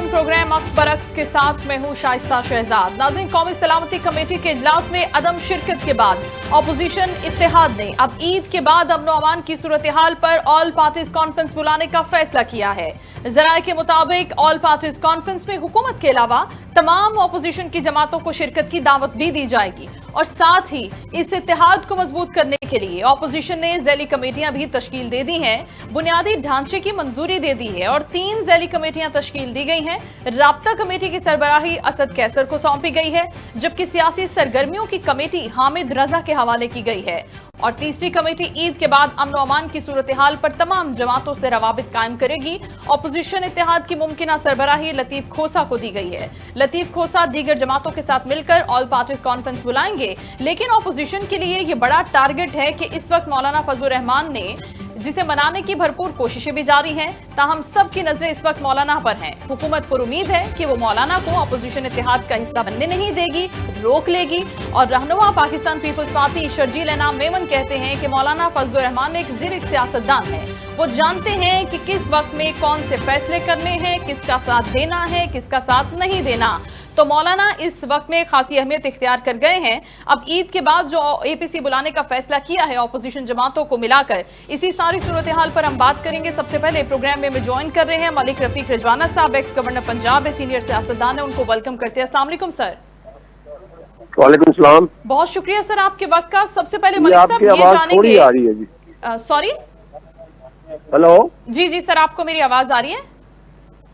अलैकुम। प्रोग्राम अक्स बरक्स के साथ मैं हूं शाइस्ता शहजाद। नाज़रीन, कौमी सलामती कमेटी के इजलास में अदम शिरकत के बाद अपोजिशन इत्तेहाद ने अब ईद के बाद अमन व अमान की सूरत हाल पर ऑल पार्टीज कॉन्फ्रेंस बुलाने का फैसला किया है। जराये के मुताबिक ऑल पार्टीज कॉन्फ्रेंस में हुकूमत के अलावा तमाम अपोजिशन की जमातों को शिरकत की दावत भी दी जाएगी और साथ ही इस इत्तेहाद को मजबूत करने के लिए अपोजिशन ने ज़ैली कमेटियां भी तश्कील दे दी हैं, बुनियादी ढांचे की मंजूरी दे दी है और 3 ज़ैली कमेटियां तश्कील दी गई हैं। राब्ता कमेटी की सरबराही असद कैसर को सौंपी गई है, जबकि सियासी सरगर्मियों की कमेटी हामिद रजा के हवाले की गई है और तीसरी कमेटी ईद के बाद अमन अमान की सूरत हाल पर तमाम जमातों से रवाबित कायम करेगी। अपोजिशन इत्तेहाद की मुमकिना सरबराही लतीफ खोसा को दी गई है। लतीफ खोसा दीगर जमातों के साथ मिलकर ऑल पार्टीज कॉन्फ्रेंस बुलाएंगे, लेकिन अपोजिशन के लिए यह बड़ा टारगेट है कि इस वक्त मौलाना फजलुर रहमान ने जिसे मनाने की भरपूर कोशिशें भी जारी हैं, ताहम सबकी नजरें इस वक्त मौलाना पर हैं। हुकूमत पर उम्मीद है कि वो मौलाना को अपोजिशन इत्तेहाद का हिस्सा बनने नहीं देगी, रोक लेगी। और रहनुमा पाकिस्तान पीपल्स पार्टी शर्जील इनाम मेमन कहते हैं कि मौलाना फजलुर रहमान एक ज़िरिक सियासतदान है। वो जानते हैं कि किस वक्त में कौन से फैसले करने हैं, किसका साथ देना है, किसका साथ नहीं देना। तो मौलाना इस वक्त में खासी अहमियत इख्तियार कर गए हैं। अब ईद के बाद जो एपीसी बुलाने का फैसला किया है अपोजिशन जमातों को मिलाकर, इसी सारी सूरत हाल पर हम बात करेंगे। सबसे पहले प्रोग्राम में ज्वाइन कर रहे हैं मलिक रफीक रिजवाना साहब, एक्स गवर्नर पंजाब है, सीनियर सियासतदान है, उनको वेलकम करते हैं। अस्सलाम वालेकुम सर। वालेकुम सलाम। बहुत शुक्रिया सर आपके वक्त का। सबसे पहले मलिक साहब ये जानेंगे, आ रही है जी। सॉरी, हेलो जी सर, आपको मेरी आवाज आ रही है?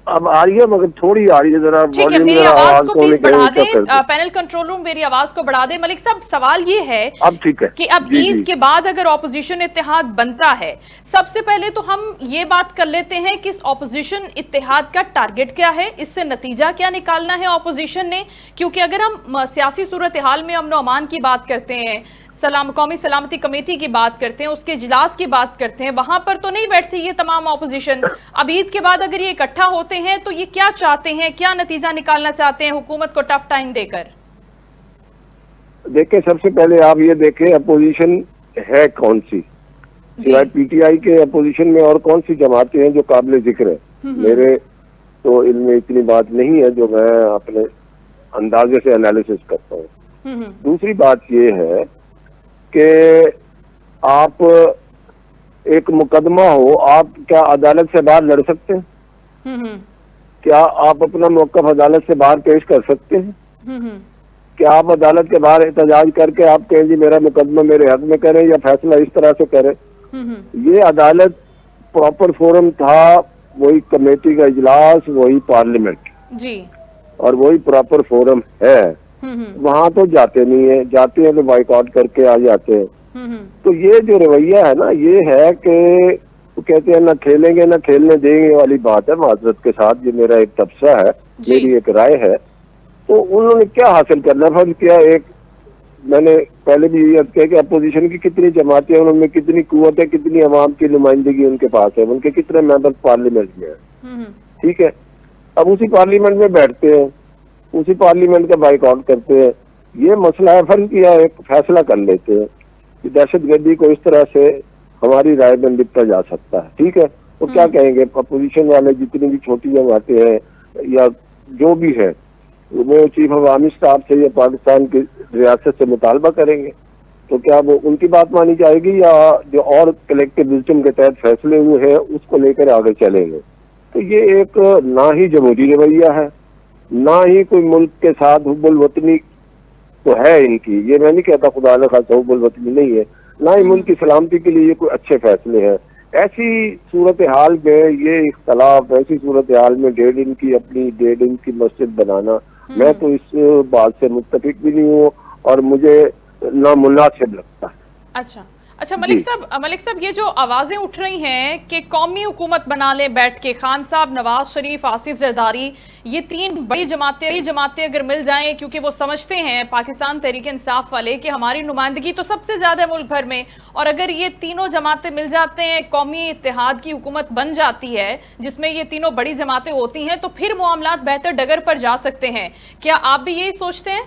अब आ रही है मगर थोड़ी आ रही है, जरा ठीक है, मेरी आवाज को प्लीज बढ़ा दे। पैनल कंट्रोल रूम मेरी आवाज को बढ़ा दे। मलिक साहब, सवाल ये है अब ठीक है कि अब ईद के बाद अगर ऑपोजिशन इत्तेहाद बनता है, सबसे पहले तो हम ये बात कर लेते हैं कि इस ऑपोजिशन इत्तेहाद का टारगेट क्या है, इससे नतीजा क्या निकालना है ऑपोजिशन ने। क्योंकि अगर हम सियासी सूरत हाल में अमन अमान की बात करते हैं, कौमी सलामती कमेटी की बात करते हैं, उसके इजलास की बात करते हैं, वहां पर तो नहीं बैठते ये तमाम ऑपोजिशन। अब ईद के बाद अगर ये इकट्ठा होते हैं तो ये क्या चाहते हैं, क्या नतीजा निकालना चाहते हैं हुकूमत को टफ टाइम देकर? देखिए, सबसे पहले आप ये देखें अपोजिशन है कौन सी। सिवाय पीटीआई के अपोजिशन में और कौन सी जमातें हैं जो काबिल जिक्र है। मेरे तो इनमें इतनी बात नहीं है जो मैं अपने अंदाजे से एनालिसिस करता हूँ। दूसरी बात ये है कि आप एक मुकदमा हो, आप क्या अदालत से बाहर लड़ सकते हैं? क्या आप अपना मौक़िफ़ अदालत से बाहर पेश कर सकते हैं? क्या आप अदालत के बाहर एहतजाज करके आप कहें जी मेरा मुकदमा मेरे हक में करें या फैसला इस तरह से करें? ये अदालत प्रॉपर फोरम था, वही कमेटी का इजलास, वही पार्लियामेंट जी, और वही प्रॉपर फोरम है। वहां तो जाते नहीं है, जाते हैं तो बाइकआउट करके आ जाते हैं। तो ये जो रवैया है ना, ये है कि तो कहते हैं ना खेलेंगे ना खेलने देंगे वाली बात है। माजरत के साथ ये मेरा एक तबसरा है, मेरी एक राय है। तो उन्होंने क्या हासिल करना है? फर्ज किया, एक मैंने पहले भी ये कहा कि अपोजिशन की कितनी जमातें हैं, उनमें कितनी कुव्वत है, कितनी अवाम की नुमाइंदगी उनके पास है, उनके कितने मेंबर पार्लियामेंट में है। ठीक है, अब उसी पार्लियामेंट में बैठते हैं, उसी पार्लियामेंट का बाइकआउट करते हैं। ये मसला है, फर्ज किया एक फैसला कर लेते हैं कि दहशतगर्दी को इस तरह से हमारी राय में लिपटा जा सकता है। ठीक है, तो क्या कहेंगे अपोजिशन वाले, जितनी भी छोटी जमातें हैं या जो भी है, वो चीफ ऑफ आर्मी स्टाफ से या पाकिस्तान की रियासत से मुतालबा करेंगे। तो क्या वो उनकी बात मानी जाएगी या जो और कलेक्टिव विजडम के तहत फैसले हुए हैं उसको लेकर आगे चलेंगे? तो ये एक ना ही जमहूरी रवैया है, ना ही कोई मुल्क के साथ हुब्बुल वतनी तो है इनकी। ये मैं नहीं कहता खुदा न खासा हुब्बुल वतनी नहीं है, ना ही मुल्क की सलामती के लिए ये कोई अच्छे फैसले हैं। ऐसी सूरत हाल में ये इख्तलाफ, ऐसी सूरत हाल में 1.5 इंच की अपनी 1.5 इंच की मस्जिद बनाना, मैं तो इस बात से मुत्तफिक भी नहीं हूँ और मुझे नामुनासिब लगता है। अच्छा मलिक साहब, ये जो आवाजें उठ रही हैं कि कौमी हुकूमत बना ले बैठ के, खान साहब, नवाज शरीफ, आसिफ जरदारी, ये 3 बड़ी जमातें अगर मिल जाएं, क्योंकि वो समझते हैं पाकिस्तान तहरीक इंसाफ वाले कि हमारी नुमाइंदगी तो सबसे ज्यादा है मुल्क भर में, और अगर ये तीनों जमातें मिल जाते हैं, कौमी इत्तेहाद की हुकूमत बन जाती है जिसमें ये तीनों बड़ी जमातें होती हैं, तो फिर मामलात बेहतर डगर पर जा सकते हैं। क्या आप भी यही सोचते हैं?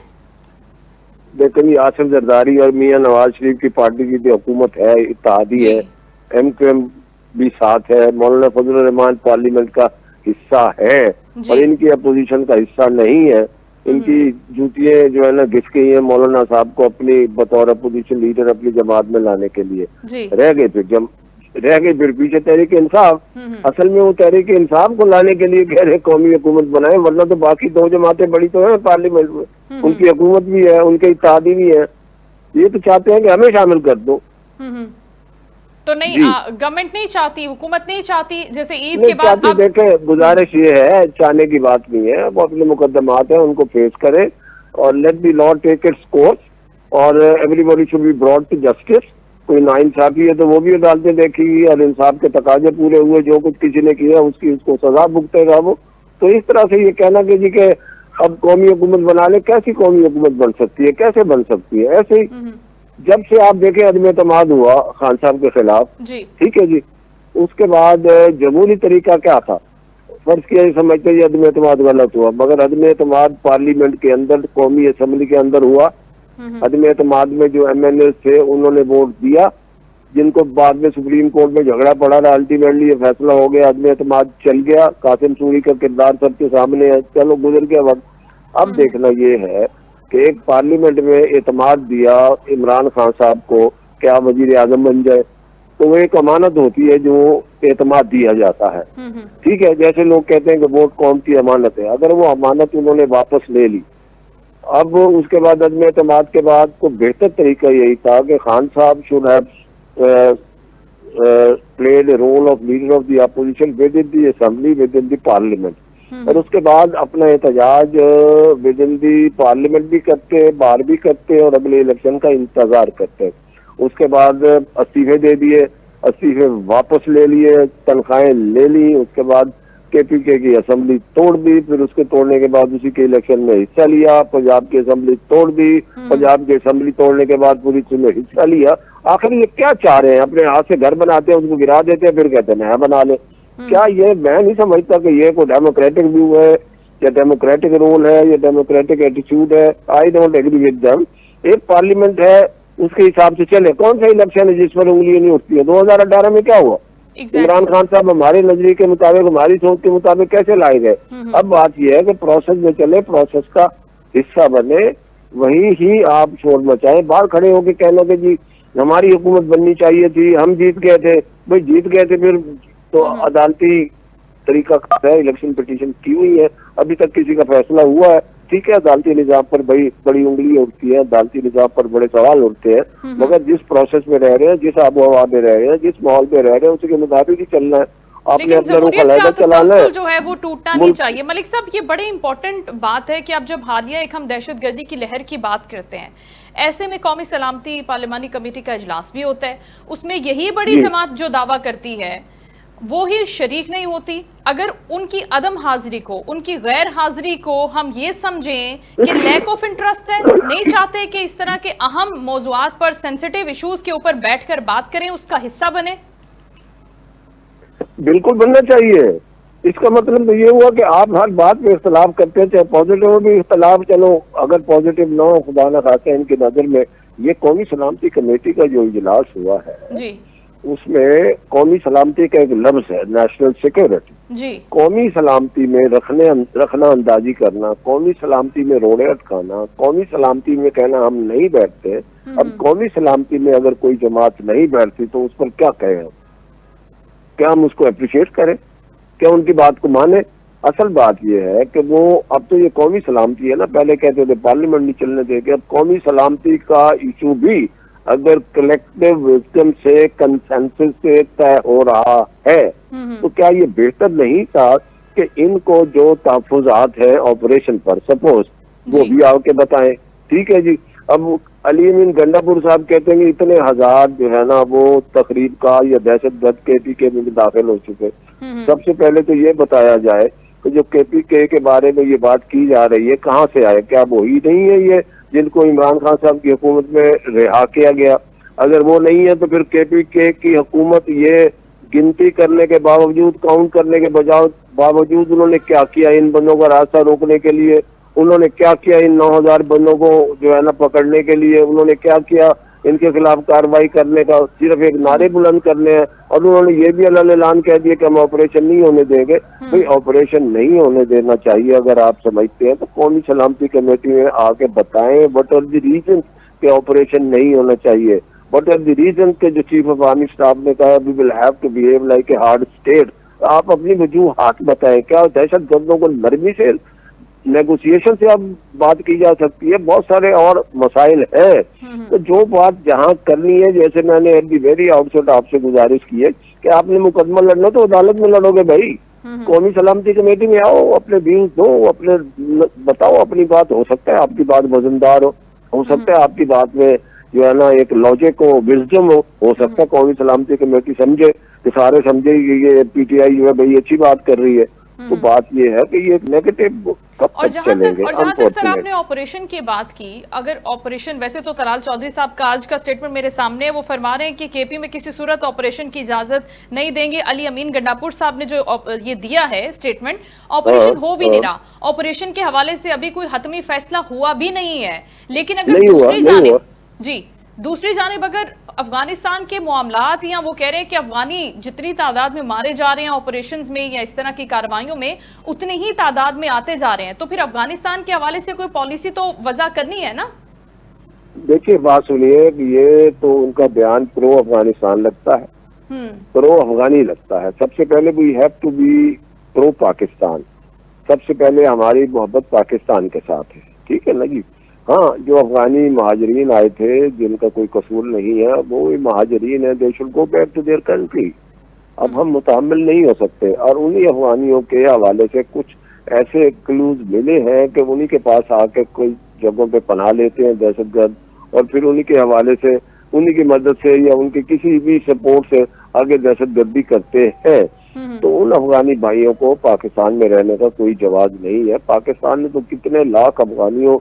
लेकिन आसिफ जरदारी और मियां नवाज शरीफ की पार्टी की जो हुकूमत है, इत्तेहादी है, MQM भी साथ है, मौलाना फजलुर रहमान पार्लियामेंट का हिस्सा है, और इनकी अपोजिशन का हिस्सा नहीं है। इनकी जूतियां जो है ना घिस गई है मौलाना साहब को अपनी बतौर अपोजिशन लीडर अपनी जमात में लाने के लिए। रह गए फिर पीछे तहरीक इंसाफ। असल में वो तहरीक इंसाफ को लाने के लिए कह रहे कौमी हुकूमत बनाए, वरना तो बाकी दो जमातें बड़ी तो है पार्लियामेंट में, उनकी हुकूमत भी है, उनके इत्तेहादी भी है। ये तो चाहते हैं कि हमें शामिल कर दो। तो नहीं, गवर्नमेंट नहीं चाहती, हुकूमत नहीं चाहती, जैसे ईद के बाद देखे गुजारिश ये है, चाहने की बात नहीं है, वो अपने मुकदमात है उनको फेस करे और let the law take its course और everybody should be brought to justice. कोई नाइंसाफी है तो वो भी अदालतें देखेगी और इंसाफ के तकाजे पूरे हुए, जो कुछ किसी ने किया उसकी उसको सजा भुगतेगा वो। तो इस तरह से ये कहना कि जी के अब कौमी हुकूमत बना ले, कैसी कौमी हुकूमत बन सकती है, कैसे बन सकती है? ऐसे ही जब से आप देखें अदम एतमाद हुआ खान साहब के खिलाफ, ठीक है जी, उसके बाद जमहूरी तरीका क्या था? फर्ज किया समझते ये अदम एतमाद गलत हुआ, मगर अदम एतमाद पार्लियामेंट के अंदर, कौमी असम्बली के अंदर हुआ। अदम एतमाद में जो MNA थे उन्होंने वोट दिया, जिनको बाद में सुप्रीम कोर्ट में झगड़ा पड़ा था, अल्टीमेटली ये फैसला हो गया, अदम एतमाद चल गया। कासिम सूरी का किरदार सबके सामने है, चलो गुजर गया वक्त। अब देखना ये है कि एक पार्लियामेंट में एतमाद दिया इमरान खान साहब को, क्या वजीर आजम बन जाए, तो वो एक अमानत होती है जो एतमाद दिया जाता है। ठीक है, जैसे लोग कहते हैं कि वोट कौम की अमानत है, अगर वो अमानत उन्होंने वापस ले ली, अब उसके बाद अदम एतमाद के बाद तो बेहतर तरीका यही था कि Khan Sahab should have played a role of leader of the opposition within the assembly, within the parliament, और उसके बाद अपना एहतजाज विद इन दी पार्लियामेंट भी करते, बाहर भी करते और अगले इलेक्शन का इंतजार करते। उसके बाद इस्तीफे दे दिए, इस्तीफे वापस ले लिए, तनख्वाहें ले ली, उसके बाद KPK की असेंबली तोड़ दी, फिर उसके तोड़ने के बाद उसी के इलेक्शन में हिस्सा लिया, पंजाब की असेंबली तोड़ दी, पंजाब की असेंबली तोड़ने के बाद पूरी चीज में हिस्सा लिया। आखिर ये क्या चाह रहे हैं? अपने हाथ से घर बनाते हैं, उसको गिरा देते हैं, फिर कहते हैं नया बना ले। क्या ये, मैं नहीं समझता कि ये कोई डेमोक्रेटिक व्यू है या डेमोक्रेटिक रोल है या डेमोक्रेटिक एटीट्यूड है। I don't agree with them. एक पार्लियामेंट है, उसके हिसाब से चले। कौन सा इलेक्शन है जिस पर उंगली नहीं उठती है? 2018 में क्या हुआ? इमरान खान साहब हमारे नजरिए के मुताबिक, हमारी सोच के मुताबिक कैसे लाए गए? अब बात यह है कि प्रोसेस में चले, प्रोसेस का हिस्सा बने, वही ही आप शोर मचाए। बाहर खड़े होके कहना कि जी हमारी हुकूमत बननी चाहिए थी, हम जीत गए थे। भाई जीत गए थे, फिर तो अदालती तरीका है, इलेक्शन पिटीशन की हुई है, अभी तक किसी का फैसला हुआ है, ठीक है। अदालती निजाम पर बड़ी उंगली उठती है, अदालती निजाम पर बड़े सवाल उठते हैं, मगर जिस प्रोसेस में रह रहे हैं, जिस आबो हवा में रह रहे हैं, जिस माहौल में रह रहे हैं, उसके मुताबिक ही चलना है। आपने अपना रुख अलग चलाना है, जो है वो टूटना नहीं चाहिए। मलिक साहब, ये बड़ी इंपॉर्टेंट बात है कि अब जब हालिया एक हम दहशतगर्दी की लहर की बात करते हैं, ऐसे में कौमी सलामती पार्लिमानी कमेटी का इजलास भी होता है, उसमें यही बड़ी जमात जो दावा करती है वो ही शरीक नहीं होती। अगर उनकी अदम हाजिरी को, उनकी गैर हाजिरी को हम ये समझें कि लैक ऑफ इंटरेस्ट है, नहीं चाहते कि इस तरह के अहम मौजुआत पर, सेंसिटिव इश्यूज के ऊपर बैठकर बात करें, उसका हिस्सा बने। बिल्कुल बनना चाहिए। इसका मतलब तो ये हुआ कि आप हर बात में इख्तलाफ करते हैं, चाहे पॉजिटिव में भी इख्तलाफ, चलो अगर पॉजिटिव ना हो, खुदा न खास्ता इनकी नजर में, ये कौमी सलामती कमेटी का जो इजलास हुआ है जी, उसमें कौमी सलामती का एक लफ्ज है नेशनल सिक्योरिटी जी। कौमी सलामती में रखना अंदाजी करना, कौमी सलामती में रोड़े अटकाना, कौमी सलामती में कहना हम नहीं बैठते। अब कौमी सलामती में अगर कोई जमात नहीं बैठती तो उस पर क्या कहें हम? क्या हम उसको अप्रिशिएट करें? क्या उनकी बात को माने? असल बात यह है कि वो, अब तो ये कौमी सलामती है ना, पहले कहते थे पार्लियामेंट नहीं चलने देंगे, अब कौमी सलामती का इशू भी अगर कलेक्टिव विजडम से, कंसेंसस से तय हो रहा है, तो क्या ये बेहतर नहीं था कि इनको जो तहफुजात है ऑपरेशन पर, सपोज वो भी आके बताएं? ठीक है जी। अब अली अमीन गंडापुर साहब कहते हैं कि इतने हजार जो है ना वो तकरीब का या दहशतगर्द KPK में दाखिल हो चुके। सबसे पहले तो ये बताया जाए कि जो KPK के बारे में ये बात की जा रही है, कहाँ से आए? क्या वो ही नहीं है ये जिनको इमरान खान साहब की हुकूमत में रिहा किया गया? अगर वो नहीं है तो फिर KPK की हुकूमत ये गिनती करने के बावजूद, काउंट करने के बावजूद उन्होंने क्या किया इन बंदों का रास्ता रोकने के लिए? उन्होंने क्या किया इन 9000 बंदों को जो है ना पकड़ने के लिए? उन्होंने क्या किया इनके खिलाफ कार्रवाई करने का, सिर्फ एक नारे बुलंद करने हैं। और उन्होंने ये भी ऐलान कह दिया कि हम ऑपरेशन नहीं होने देंगे। भाई ऑपरेशन नहीं होने देना चाहिए अगर आप समझते हैं तो कौमी सलामती कमेटी में आके बताएं व्हाट आर द रीजन के ऑपरेशन नहीं होना चाहिए। व्हाट आर द रीजन के जो चीफ ऑफ आर्मी स्टाफ ने कहा we will have to behave like a hard state. आप अपनी वजूहात बताएं। क्या दहशत गर्दों को नरमी से नेगोशिएशन से अब बात की जा सकती है? बहुत सारे और मसाइल हैं। तो जो बात जहां करनी है, जैसे मैंने एट दी वेरी आउटसेट आपसे गुजारिश की है कि आपने मुकदमा लड़ना तो अदालत में लड़ोगे भाई। कौमी सलामती कमेटी में आओ, अपने व्यूज दो, अपने बताओ अपनी बात। हो सकता है आपकी बात वजनदार हो सकता है आपकी बात में जो है ना एक लॉजिक हो, विजडम हो सकता है कौमी सलामती कमेटी समझे कि सारे समझे ये पीटीआई जो है भाई अच्छी बात कर रही है। तो बात ये है कि ये नेगेटिव कब और तक चलेंगे। और जहां तक सर आपने ऑपरेशन की बात की, अगर ऑपरेशन, वैसे तो तलाल चौधरी साहब का आज का स्टेटमेंट मेरे सामने है, वो फरमा रहे हैं कि केपी में किसी सूरत ऑपरेशन की इजाजत नहीं देंगे। अली अमीन गंडापुर साहब ने जो ये दिया है स्टेटमेंट, ऑपरेशन हो भी नहीं रहा। ऑपरेशन के हवाले से अभी कोई हतमी फैसला हुआ भी नहीं है। लेकिन अगर दूसरी जानिब अगर अफगानिस्तान के मामलात, या वो कह रहे हैं कि अफगानी जितनी तादाद में मारे जा रहे हैं ऑपरेशंस में या इस तरह की कार्रवाइयों में, उतनी ही तादाद में आते जा रहे हैं, तो फिर अफगानिस्तान के हवाले से कोई पॉलिसी तो वजह करनी है ना? देखिए बात सुनिए, ये तो उनका बयान प्रो अफगानिस्तान लगता है, प्रो अफगानी लगता है। सबसे पहले we have to be pro Pakistan. सबसे पहले हमारी मोहब्बत पाकिस्तान के साथ है, ठीक है ना जी। हाँ, जो अफगानी महाजरीन आए थे जिनका कोई कसूर नहीं है, वो महाजरीन है, they should go back to their country. अब हम मुतामिल नहीं हो सकते। और उन्हीं अफगानियों के हवाले से कुछ ऐसे क्लूज मिले हैं कि उन्हीं के पास आके कोई जगहों पे पनाह लेते हैं दहशतगर्द, और फिर उन्हीं के हवाले से, उन्हीं की मदद से या उनके किसी भी सपोर्ट से आगे दहशतगर्दी करते हैं। तो उन अफगानी भाइयों को पाकिस्तान में रहने का कोई जवाब नहीं है। पाकिस्तान ने तो कितने लाख अफगानियों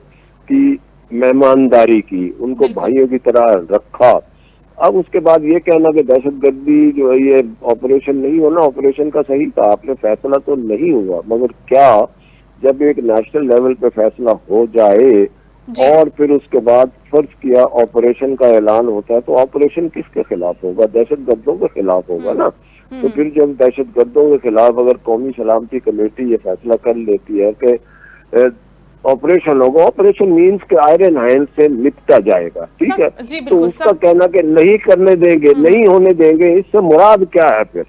की मेहमानदारी की, उनको भाइयों की तरह रखा। अब उसके बाद ये कहना कि दहशतगर्दी जो है ये ऑपरेशन नहीं होना, ऑपरेशन का सही था आपने, फैसला तो नहीं हुआ। मगर क्या जब एक नेशनल लेवल पे फैसला हो जाए और फिर उसके बाद फर्ज किया ऑपरेशन का ऐलान होता है, तो ऑपरेशन किसके खिलाफ होगा? दहशतगर्दों के खिलाफ होगा ना। तो फिर जब दहशतगर्दों के खिलाफ अगर कौमी सलामती कमेटी ये फैसला कर लेती है कि ऑपरेशन होगा, ऑपरेशन मीन्स के आयरन हैंड से निपटा जाएगा, ठीक है। तो उसका कहना कि नहीं करने देंगे, नहीं होने देंगे, इससे मुराद क्या है? फिर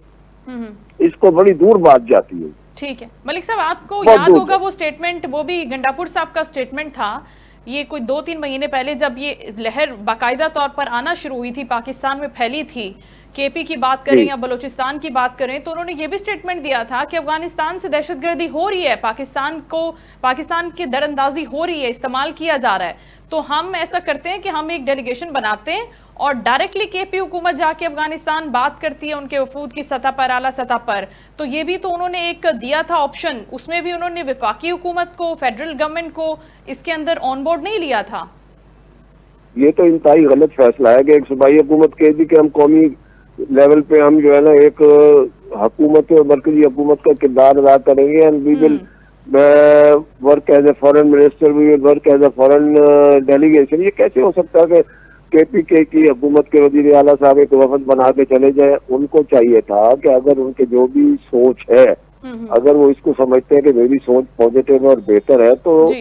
इसको बड़ी दूर बात जाती है। ठीक है मलिक साहब, आपको याद होगा वो स्टेटमेंट, वो भी गंडापुर साहब का स्टेटमेंट था, ये कोई 2-3 महीने पहले जब ये लहर बाकायदा तौर पर आना शुरू हुई थी, पाकिस्तान में फैली थी, केपी की बात करें या बलूचिस्तान की बात करें, तो उन्होंने ये भी स्टेटमेंट दिया था कि अफगानिस्तान से दहशतगर्दी हो रही है, पाकिस्तान की दरअंदाजी हो रही है, इस्तेमाल किया जा रहा है। तो हम ऐसा करते हैं कि हम एक डेलीगेशन बनाते हैं और डायरेक्टली केपी हुकूमत जाके अफगानिस्तान बात करती है उनके वफूद की सतह पर, आला सतह पर। तो ये भी तो उन्होंने एक दिया था ऑप्शन, उसमें भी उन्होंने वफाकी हुकूमत को, फेडरल गवर्नमेंट को इसके अंदर ऑन बोर्ड नहीं लिया था। ये तो इंतहाई गलत फैसला है कि एक सूबाई हुकूमत कह दी कि हम कौमी लेवल पे हम जो है ना एक हुकूमत, मरकजी हुकूमत का किरदार अदा करेंगे and we will work as a foreign minister, we will work as a foreign delegation. ये कैसे हो सकता है कि केपीके की हुकूमत के वजीर आला साहब एक वफद बना के चले जाए? उनको चाहिए था कि अगर उनके जो भी सोच है, अगर वो इसको समझते हैं कि मेरी सोच पॉजिटिव और बेहतर है, तो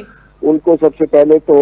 उनको सबसे पहले तो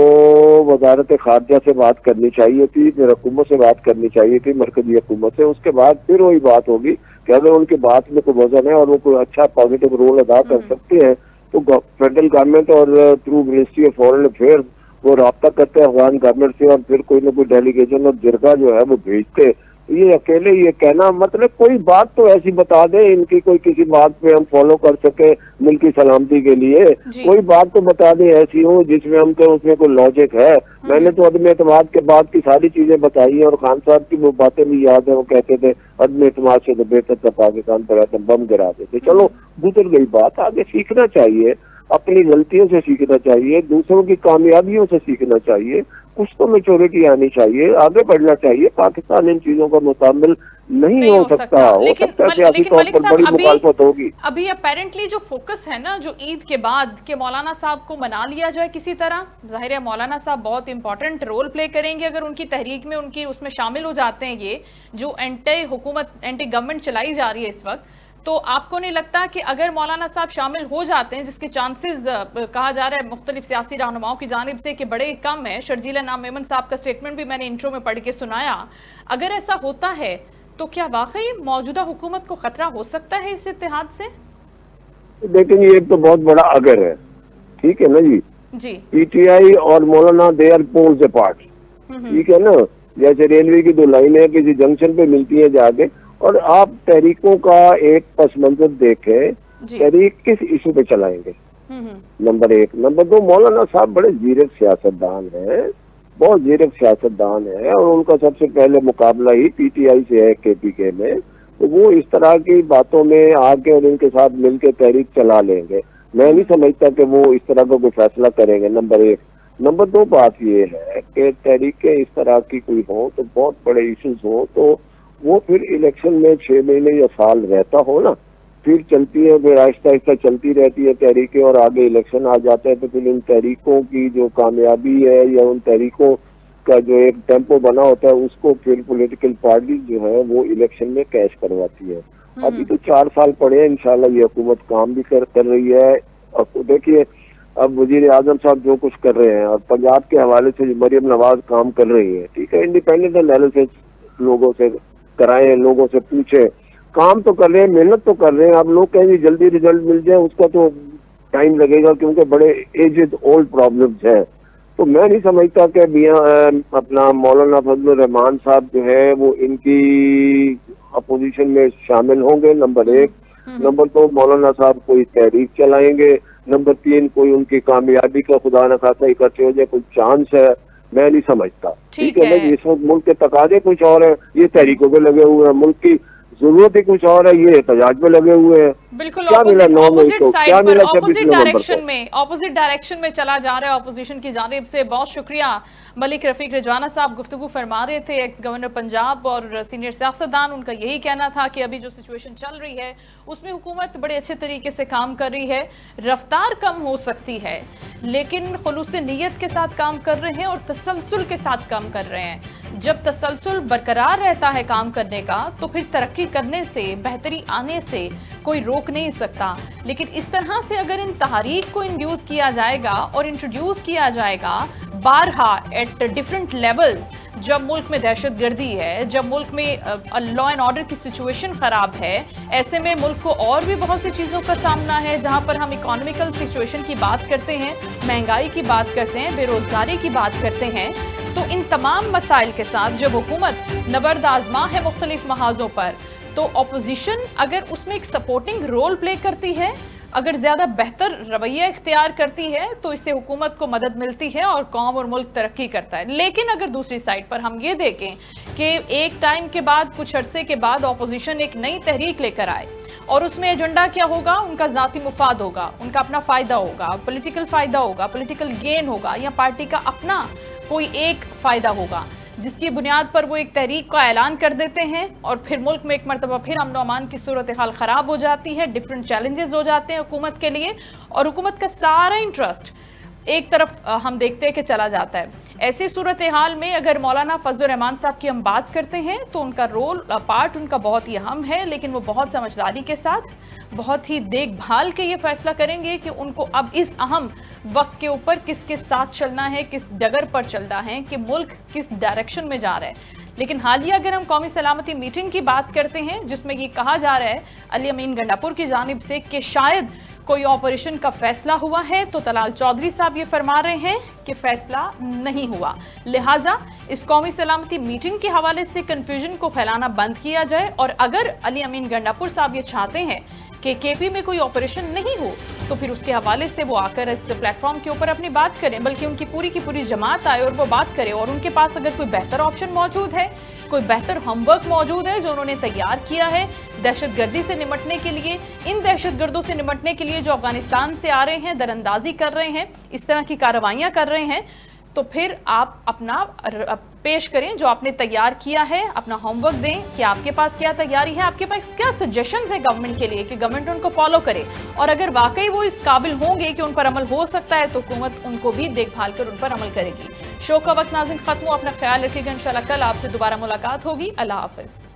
वजारत खारजा से बात करनी चाहिए थी, फिर हुकूमत से बात करनी चाहिए थी, मरकजी हुकूमत से। उसके बाद फिर वही बात होगी कि अगर उनकी बात में कोई वजन है और वो कोई अच्छा पॉजिटिव रोल अदा कर सकते हैं, तो फेडरल गवर्नमेंट और through ministry of foreign affairs वो रब्ता करते हैं अफगान गवर्नमेंट से, और फिर कोई ना कोई डेलीगेशन और जिरगा जो है वो भेजते। ये अकेले ये कहना, मतलब कोई बात तो ऐसी बता दे इनकी, कोई किसी बात पे हम फॉलो कर सके मुल्क की सलामती के लिए, कोई बात तो बता दे ऐसी हो जिसमें हम कहें उसमें कोई लॉजिक है। मैंने तो अदम एतमाद के बाद की सारी चीजें बताई हैं, और खान साहब की वो बातें भी याद है, वो कहते थे अदम एतमाद से तो बेहतर था पाकिस्तान पर आते बम गिरा देते। चलो गुजर गई बात, आगे सीखना चाहिए, अपनी गलतियों से सीखना चाहिए, दूसरों की कामयाबियों से सीखना चाहिए। कुछ तो मेच्योरिटी आनी चाहिए, आगे बढ़ना चाहिए। पाकिस्तान इन चीजों का मुकाबल नहीं हो सकता। हो सकता है सियासी तौर पर बड़ी मुखालफत होगी। अभी अपेरेंटली जो फोकस है ना, जो ईद के बाद के मौलाना साहब को मना लिया जाए किसी तरह, जाहिर है मौलाना साहब बहुत इंपॉर्टेंट रोल प्ले करेंगे अगर उनकी तहरीक में, उनकी उसमें शामिल हो जाते हैं। ये जो एंटी हुकूमत, एंटी गवर्नमेंट चलाई जा रही है इस वक्त, तो आपको नहीं लगता कि अगर मौलाना साहब शामिल हो जाते हैं, जिसके चांसेस कहा जा रहा है मुख्तलिफ सियासी रहनुमाओं की जानिब से कि बड़े कम है, शर्जीला नाम मेमन साहब का स्टेटमेंट भी मैंने इंट्रो में पढ़ के सुनाया, अगर ऐसा होता है तो क्या वाकई मौजूदा हुकूमत को खतरा हो सकता है इस इत्तेहाद से? लेकिन ये तो बहुत बड़ा अगर है, ठीक है ना जी। पीटीआई और मौलाना दे आर पोल्स अपार्ट, ठीक है ना। जैसे रेलवे की दो लाइनें किसी जंक्शन पे मिलती है जाके, और आप तहरीकों का एक पस मंजर देखें, तहरीक किस इशू पे चलाएंगे, नंबर एक। नंबर दो, मौलाना साहब बड़े जीरक सियासतदान हैं, बहुत जीरक सियासतदान है, और उनका सबसे पहले मुकाबला ही पीटीआई से है केपीके में, तो वो इस तरह की बातों में आके और इनके साथ मिलकर तहरीक चला लेंगे। मैं नहीं समझता कि वो इस तरह का कोई फैसला करेंगे, नंबर एक। नंबर दो बात ये है कि तहरीकें इस तरह की कोई हो तो बहुत बड़े इश्यूज हो तो वो फिर इलेक्शन में 6 महीने या साल रहता हो ना, फिर चलती है, फिर आहिस्ता आहिस्ता चलती रहती है तहरीकें, और आगे इलेक्शन आ जाता है, तो फिर इन तहरीकों की जो कामयाबी है या उन तहरीकों का जो एक टेम्पो बना होता है उसको फिर पॉलिटिकल पार्टी जो है वो इलेक्शन में कैश करवाती है। अभी तो 4 साल पड़े हैं, इंशाल्लाह ये हुकूमत काम भी कर रही है। और देखिए अब वजीर आजम साहब जो कुछ कर रहे हैं, और पंजाब के हवाले से मरियम नवाज काम कर रही है, ठीक है, इंडिपेंडेंट एनालिसिस लोगों से कराएं, लोगों से पूछे, काम तो कर रहे हैं, मेहनत तो कर रहे हैं। अब लोग कहेंगे जल्दी रिजल्ट मिल जाए, उसका तो टाइम लगेगा क्योंकि बड़े एजेड ओल्ड प्रॉब्लम्स हैं। तो मैं नहीं समझता कि मियां अपना मौलाना फजलुर रहमान साहब जो है वो इनकी अपोजिशन में शामिल होंगे, नंबर एक। नंबर दो, मौलाना साहब कोई तहरीक चलाएंगे। नंबर तीन, कोई उनकी कामयाबी का खुदा न खासा इकट्ठे हो जाए, कोई चांस है, मैं नहीं समझता। ठीक है ना, इस वक्त मुल्क के तकाजे कुछ और है, ये तहरीकों पे लगे हुए हैं, मुल्क की जरूरत ही कुछ और है, ये एहतजाज में लगे हुए हैं। बिल्कुल ऑपोजिट डायरेक्शन में चला जा रहा है ऑपोजिशन की जानिब से। बहुत शुक्रिया मलिक रफीक रिजवाना साहब, गुफ्तगू फरमा रहे थे, एक्स गवर्नर पंजाब और सीनियर सियासतदान। उनका यही कहना था कि अभी जो सिचुएशन चल रही है उसमें हुकूमत बड़े अच्छे तरीके से काम कर रही है, रफ्तार कम हो सकती है लेकिन खुलूस नीयत के साथ काम कर रहे हैं और तसलसल के साथ काम कर रहे हैं। जब तसलसल बरकरार रहता है काम करने का तो फिर तरक्की करने से, बेहतरी आने से कोई रोक नहीं सकता। लेकिन इस तरह से अगर इन तहरीक को इंड्यूस किया जाएगा और इंट्रोड्यूस किया जाएगा बारहा एट डिफरेंट लेवल्स, जब मुल्क में दहशतगर्दी है, जब मुल्क में लॉ एंड ऑर्डर की सिचुएशन खराब है, ऐसे में मुल्क को और भी बहुत सी चीज़ों का सामना है। जहां पर हम इकोनॉमिकल सिचुएशन की बात करते हैं, महंगाई की बात करते हैं, बेरोजगारी की बात करते हैं, तो इन तमाम मसाइल के साथ जब हुकूमत नबर्द आजमा है मुख्तलिफ महाजों पर, तो अपोजिशन अगर उसमें एक सपोर्टिंग रोल प्ले करती है, अगर ज्यादा बेहतर रवैया इख्तियार करती है, तो इससे हुकूमत को मदद मिलती है और कौम और मुल्क तरक्की करता है। लेकिन अगर दूसरी साइड पर हम ये देखें कि एक टाइम के बाद, कुछ अरसे के बाद अपोजिशन एक नई तहरीक लेकर आए और उसमें एजेंडा क्या होगा, उनका जाती मुफाद होगा, उनका अपना फायदा होगा, पॉलिटिकल फायदा होगा, पॉलिटिकल गेन होगा, या पार्टी का अपना कोई एक फायदा होगा, जिसकी बुनियाद पर वो एक तहरीक का ऐलान कर देते हैं और फिर मुल्क में एक मरतबा फिर अमन अमान की सूरत हाल ख़राब हो जाती है, डिफरेंट चैलेंजेस हो जाते हैं हुकूमत के लिए और हुकूमत का सारा इंटरेस्ट एक तरफ हम देखते हैं कि चला जाता है। ऐसी सूरत हाल में अगर मौलाना फजलुर रहमान साहब की हम बात करते हैं तो उनका रोल, पार्ट उनका बहुत ही अहम है, लेकिन वो बहुत समझदारी के साथ, बहुत ही देखभाल के ये फैसला करेंगे कि उनको अब इस अहम वक्त के ऊपर किसके साथ चलना है, किस डगर पर चलना है, कि मुल्क किस डायरेक्शन में जा रहा है। लेकिन हालिया अगर हम कौमी सलामती मीटिंग की बात करते हैं, जिसमें ये कहा जा रहा है अली अमीन गंडापुर की जानिब से कि शायद कोई ऑपरेशन का फैसला हुआ है, तो तलाल चौधरी साहब ये फरमा रहे हैं कि फैसला नहीं हुआ, लिहाजा इस कौमी सलामती मीटिंग के हवाले से कंफ्यूजन को फैलाना बंद किया जाए। और अगर अली अमीन गंडापुर साहब ये चाहते हैं कि केपी में कोई ऑपरेशन नहीं हो, तो फिर उसके हवाले से वो आकर इस प्लेटफॉर्म के ऊपर अपनी बात करें, बल्कि उनकी पूरी की पूरी जमात आए और वो बात करे और उनके पास अगर कोई बेहतर ऑप्शन मौजूद है, कोई बेहतर होमवर्क मौजूद है जो उन्होंने तैयार किया है दहशतगर्दी से निपटने के लिए, इन दहशतगर्दों से निपटने के लिए जो अफगानिस्तान से आ रहे हैं, दरअंदाजी कर रहे हैं, इस तरह की कार्रवाइयां कर रहे हैं, तो फिर आप अपना पेश करें जो आपने तैयार किया है, अपना होमवर्क दें कि आपके पास क्या तैयारी है, आपके पास क्या सजेशंस है गवर्नमेंट के लिए कि गवर्नमेंट उनको फॉलो करे, और अगर वाकई वो इस काबिल होंगे कि उन पर अमल हो सकता है तो हुकूमत उनको भी देखभाल कर उन पर अमल करेगी। शो का वक्त नाज़रीन खत्म हुआ, अपना ख्याल रखिएगा। इंशाल्लाह कल आपसे दोबारा मुलाकात होगी। अल्लाह हाफिज।